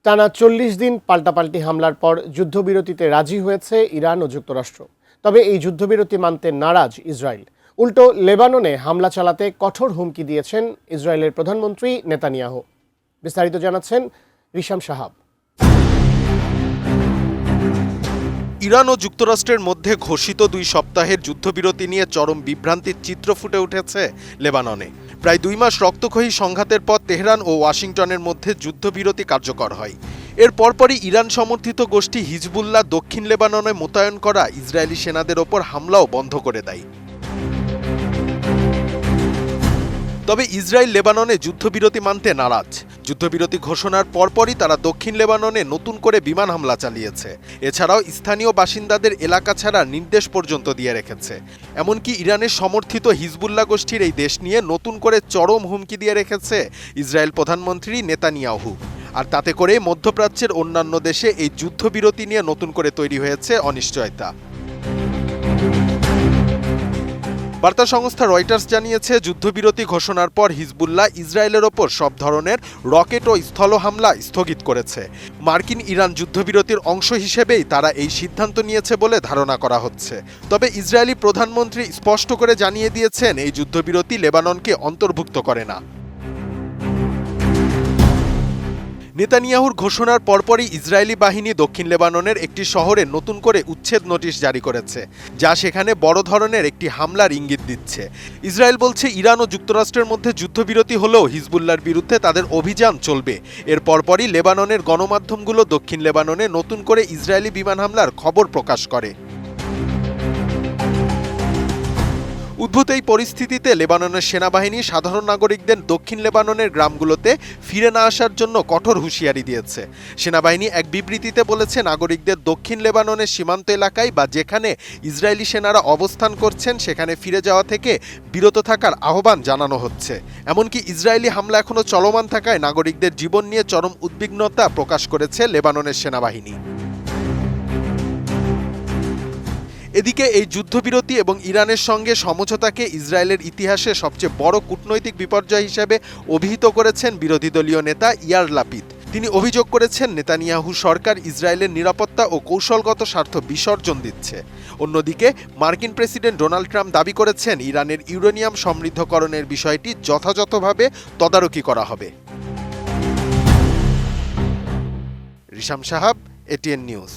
টানা ৪০ দিন পাল্টাপাল্টি হামলার পর যুদ্ধবিরতিতে রাজি হয়েছে ইরান ও যুক্তরাষ্ট্র। তবে এই যুদ্ধবিরতি মানতে নারাজ ইসরায়েল। উল্টো লেবাননে হামলা চালাতে কঠোর হুমকি দিয়েছেন ইসরায়েলের প্রধানমন্ত্রী নেতানিয়াহু। বিস্তারিত জানাচ্ছেন রিশাম সাহাব। ইরান ও যুক্তরাষ্ট্রের মধ্যে ঘোষিত ২ সপ্তাহের যুদ্ধবিরতি নিয়ে চরম বিভ্রান্তির চিত্র ফুটে উঠেছে লেবাননে। প্রায় ২ মাস রক্তক্ষয়ী সংঘাতের পর তেহরান ও ওয়াশিংটনের মধ্যে যুদ্ধবিরতি কার্যকর হয়। এর পরপরই ইরান সমর্থিত গোষ্ঠী হিজবুল্লাহ দক্ষিণ লেবাননে মোতায়েন করা ইসরায়েলি সেনাদের ওপর হামলাও বন্ধ করে দেয়। তবে ইসরায়েল লেবাননে যুদ্ধবিরতি মানতে নারাজ। যুদ্ধবিরতি ঘোষণার পরপরই তারা দক্ষিণ লেবাননে নতুন করে বিমান হামলা চালিয়েছে। এছাড়াও স্থানীয় বাসিন্দাদের এলাকা ছাড়ার নির্দেশ পর্যন্ত দিয়ে রেখেছে। এমনকি ইরানের সমর্থিত হিজবুল্লাহ গোষ্ঠীর এই দেশ নিয়ে নতুন করে চরম হুমকি দিয়ে রেখেছে ইসরায়েল প্রধানমন্ত্রী নেতানিয়াহু। আর তাতে করে মধ্যপ্রাচ্যের অন্যান্য দেশে এই যুদ্ধবিরতি নিয়ে নতুন করে তৈরি হয়েছে অনিশ্চয়তা। বার্তা সংস্থা রয়টার্স জানিয়েছে, যুদ্ধবিরতি ঘোষণার পর হিজবুল্লাহ ইসরায়েলের ওপর সব ধরনের রকেট ও স্থল হামলা স্থগিত করেছে। মার্কিন ইরান যুদ্ধবিরতির অংশ হিসেবেই তারা এই সিদ্ধান্ত নিয়েছে বলে ধারণা করা হচ্ছে। তবে ইসরায়েলি প্রধানমন্ত্রী স্পষ্ট করে জানিয়ে দিয়েছেন, এই যুদ্ধবিরতি লেবাননকে অন্তর্ভুক্ত করে না। নেতানিয়াহুর ঘোষণার পরপরই ইসরায়েলি বাহিনী দক্ষিণ লেবাননের একটি শহরে নতুন করে উচ্ছেদ নোটিশ জারি করেছে, যা সেখানে বড় ধরনের একটি হামলার ইঙ্গিত দিচ্ছে। ইসরায়েল বলছে, ইরান ও যুক্তরাষ্ট্রের মধ্যে যুদ্ধবিরতি হলেও হিজবুল্লাহর বিরুদ্ধে তাদের অভিযান চলবে। এর পরপরই লেবাননের গণমাধ্যমগুলো দক্ষিণ লেবাননে নতুন করে ইসরায়েলি বিমান হামলার খবর প্রকাশ করে। উদ্ভূত এই পরিস্থিতিতে লেবাননের সেনাবাহিনী সাধারণ নাগরিকদের দক্ষিণ লেবাননের গ্রামগুলোতে ফিরে না আসার জন্য কঠোর হুঁশিয়ারি দিয়েছে। সেনাবাহিনী এক বিবৃতিতে বলেছে, নাগরিকদের দক্ষিণ লেবাননের সীমান্ত এলাকায় বা যেখানে ইসরায়েলি সেনারা অবস্থান করছেন সেখানে ফিরে যাওয়া থেকে বিরত থাকার আহ্বান জানানো হচ্ছে। এমনকি ইসরায়েলি হামলা এখনও চলমান থাকায় নাগরিকদের জীবন নিয়ে চরম উদ্বিগ্নতা প্রকাশ করেছে লেবাননের সেনাবাহিনী। এদিকে এই যুদ্ধবিরতি এবং ইরানের সঙ্গে সমঝোতাকে ইসরায়েলের ইতিহাসে সবচেয়ে বড় কূটনৈতিক বিপর্যয় হিসেবে অভিহিত করেছেন বিরোধী দলীয় নেতা ইয়ার লাপিদ। তিনি অভিযোগ করেছেন, নেতানিয়াহু সরকার ইসরায়েলের নিরাপত্তা ও কৌশলগত স্বার্থ বিসর্জন দিচ্ছে। অন্যদিকে মার্কিন প্রেসিডেন্ট ডোনাল্ড ট্রাম্প দাবি করেছেন, ইরানের ইউরেনিয়াম সমৃদ্ধকরণের বিষয়টি যথাযথভাবে তদারকি করা হবে। রিশাম সাহাব, এটিএন নিউজ।